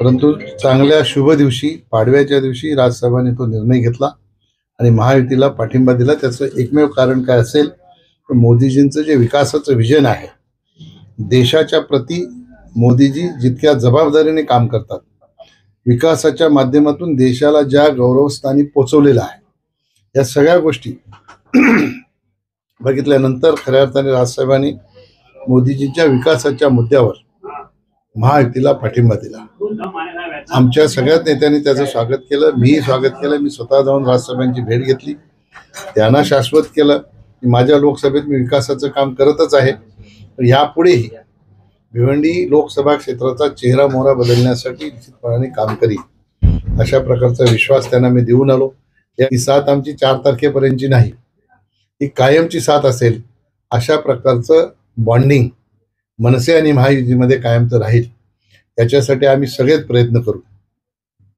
परंतु चांगल्या शुभ दिवशी पाडव्याच्या दिवशी राजसाहेबांनी तो निर्णय घेतला आणि महायुतीला पाठिंबा दिला। त्याचं एकमेव कारण काय असेल तर मोदीजींचं जे विकासाचं विजन आहे, देशाच्या प्रती मोदीजी जितक्या जबाबदारीने काम करतात, विकासाच्या माध्यमातून देशाला ज्या गौरवस्थानी पोचवलेलं आहे, या सगळ्या गोष्टी बघितल्यानंतर खऱ्या अर्थाने राजसाहेबांनी मोदीजींच्या विकासाच्या मुद्द्यावर महायुतीला पाठिंबा दिला। आमच्या सगळ्याच नेत्यांनी त्याचं स्वागत केलं, मीही स्वागत केलं। मी स्वतः जाऊन राजसाहेबांची भेट घेतली, त्यांना शाश्वत केलं की माझ्या लोकसभेत मी विकासाचं काम करतच आहे, यापुढेही भिवंडी लोकसभा क्षेत्राचा चेहरा मोहरा बदलण्यासाठी निश्चितपणाने काम करीन, अशा प्रकारचा विश्वास त्यांना मी देऊन आलो। ही साथ आमची 4 तारखेपर्यंतची नाही, ही कायमची साथ असेल, अशा प्रकारचं बॉन्डिंग मनसे आणि महायुतीमध्ये कायमचं राहील, याच्यासाठी आम्ही सगळेच प्रयत्न करू।